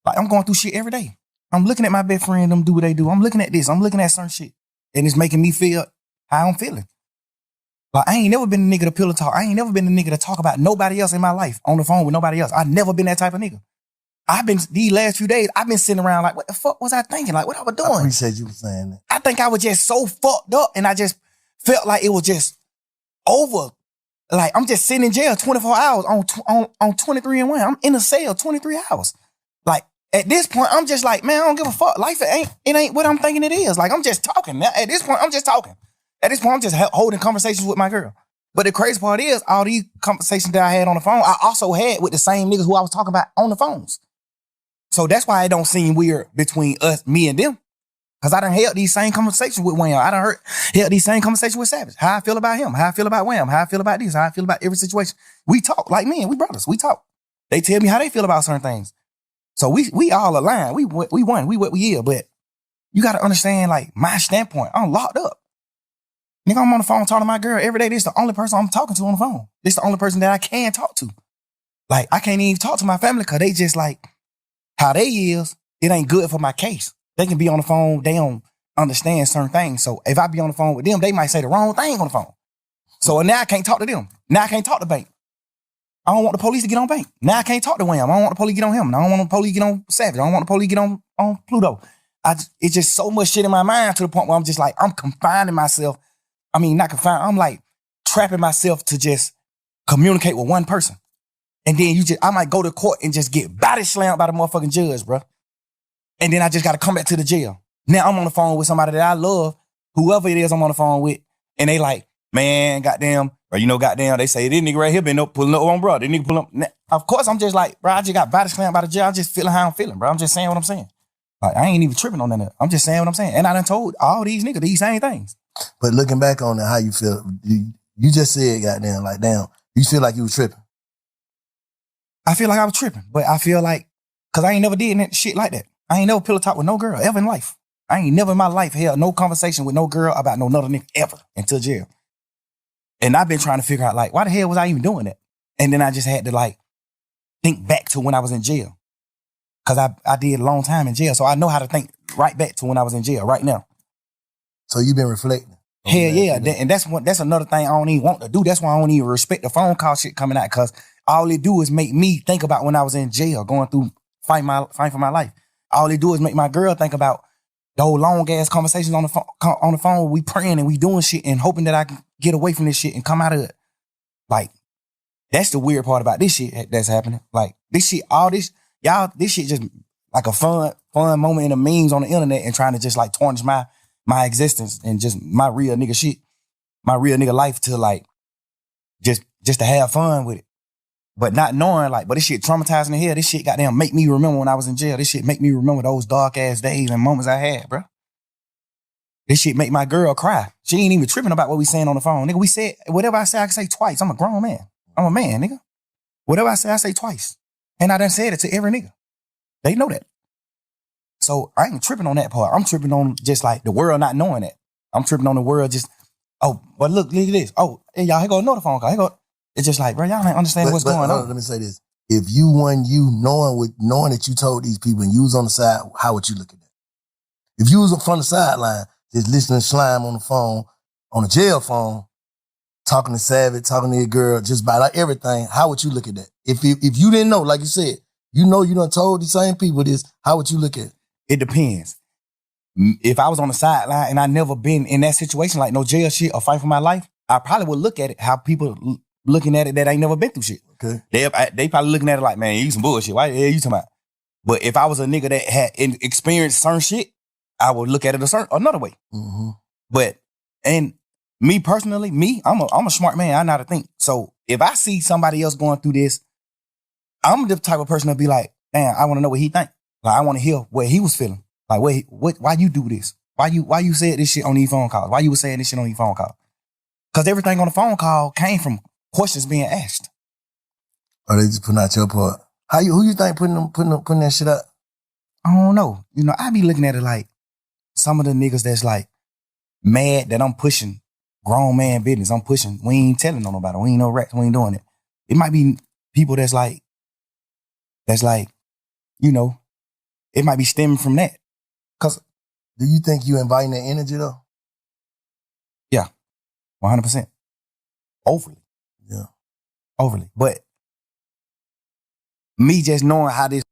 Like, I'm going through shit every day. I'm looking at my best friend, them do what they do. I'm looking at this. I'm looking at certain shit. And it's making me feel how I'm feeling. Like, I ain't never been the nigga to pillow talk. I ain't never been the nigga to talk about nobody else in my life on the phone with nobody else. I've never been that type of nigga. I've been, these last few days, I've been sitting around like, what the fuck was I thinking? Like, what I was doing? I appreciate you saying that. I think I was just so fucked up and I just felt like it was just over. Like, I'm just sitting in jail 24 hours on 23 and 1. I'm in a cell 23 hours. Like, at this point, I'm just like, man, I don't give a fuck. Life, it ain't what I'm thinking it is. Like, I'm just talking. At this point, I'm just talking. At this point, I'm just holding conversations with my girl. But the crazy part is, all these conversations that I had on the phone, I also had with the same niggas who I was talking about on the phones. So that's why it don't seem weird between us, me and them. Because I done held these same conversations with Wham. I done held these same conversations with Savage. How I feel about him. How I feel about Wham. How I feel about this. How I feel about every situation. We talk like men. We brothers. We talk. They tell me how they feel about certain things. So we all align. We won. We what we is. But you got to understand, like, my standpoint. I'm locked up. Nigga, I'm on the phone talking to my girl every day. This is the only person I'm talking to on the phone. This is the only person that I can talk to. Like, I can't even talk to my family because they just like, how they is, it ain't good for my case. They can be on the phone, they don't understand certain things. So if I be on the phone with them, they might say the wrong thing on the phone. So now I can't talk to them. Now I can't talk to Bank. I don't want the police to get on Bank. Now I can't talk to Wham. I don't want the police to get on him. I don't want the police to get on Savage. I don't want the police to get on Pluto. It's just so much shit in my mind to the point where I'm just like, I'm confining myself. I mean, not confined. I'm like trapping myself to just communicate with one person. And then I might go to court and just get body slammed by the motherfucking judge, bro. And then I just got to come back to the jail. Now I'm on the phone with somebody that I love, whoever it is I'm on the phone with, and they like, man, goddamn, or goddamn, they say, this nigga right here been up pulling up on bro. This nigga pull up. Now, of course, I'm just like, bro, I just got body slammed by the jail. I'm just feeling how I'm feeling, bro. I'm just saying what I'm saying. Like, I ain't even tripping on that. I'm just saying what I'm saying. And I done told all these niggas these same things. But looking back on it, how you feel, you just said, goddamn, like, damn, you feel like you was tripping. I feel like I was tripping, but I feel like, because I ain't never did shit like that. I ain't never pillow talk with no girl ever in life. I ain't never in my life held no conversation with no girl about no another nigga ever until jail. And I've been trying to figure out, like, why the hell was I even doing that? And then I just had to, like, think back to when I was in jail. Because I did a long time in jail, so I know how to think right back to when I was in jail right now. So you've been reflecting? Hell yeah. And that's another thing I don't even want to do. That's why I don't even respect the phone call shit coming out, because all it do is make me think about when I was in jail, going through fighting for my life. All it do is make my girl think about those long ass conversations on the phone. We praying and we doing shit and hoping that I can get away from this shit and come out of it. Like, that's the weird part about this shit that's happening. Like, this shit, all this, y'all, this shit just like a fun moment in the memes on the internet and trying to just like tarnish my existence and just my real nigga shit, my real nigga life to like just to have fun with it. But not knowing, like, but this shit traumatizing the hell. This shit goddamn make me remember when I was in jail. This shit make me remember those dark ass days and moments I had, bro. This shit make my girl cry. She ain't even tripping about what we saying on the phone. Nigga, we said, whatever I say, I can say twice. I'm a grown man. I'm a man, nigga. Whatever I say twice. And I done said it to every nigga. They know that. So I ain't tripping on that part. I'm tripping on just like the world not knowing that. I'm tripping on the world just, oh, but look at this. Oh, hey, y'all, here go another phone call. Here go. It's just like, bro, y'all ain't understanding what's going on. Let me say this. If you knowing that you told these people and you was on the side, how would you look at that? If you was from the sideline, just listening to Slime on the phone, on the jail phone, talking to Savage, talking to your girl, just about like everything, how would you look at that? If you didn't know, like you said, you done told the same people this, how would you look at it? It depends. If I was on the sideline and I never been in that situation, like no jail shit or fight for my life, I probably would look at it how people looking at it that ain't never been through shit. Okay. They probably looking at it like, man, you some bullshit. Why the hell you talking about? But if I was a nigga that had experienced certain shit, I would look at it another way. Mm-hmm. But, and me personally, I'm a smart man. I know how to think. So if I see somebody else going through this, I'm the type of person to be like, damn, I want to know what he think. Like, I want to hear what he was feeling. Like, why you do this? Why you said this shit on these phone calls? Why you was saying this shit on these phone calls? Because everything on the phone call came from questions being asked. Or they just putting out your part. Who you think putting that shit up? I don't know. I be looking at it like some of the niggas that's like mad that I'm pushing grown man business. I'm pushing. We ain't telling on nobody. We ain't no rats. We ain't doing it. It might be people that's like, it might be stemming from that. Cause Do you think you inviting that energy though? 100%. Overly. Yeah. Overly. But me just knowing how this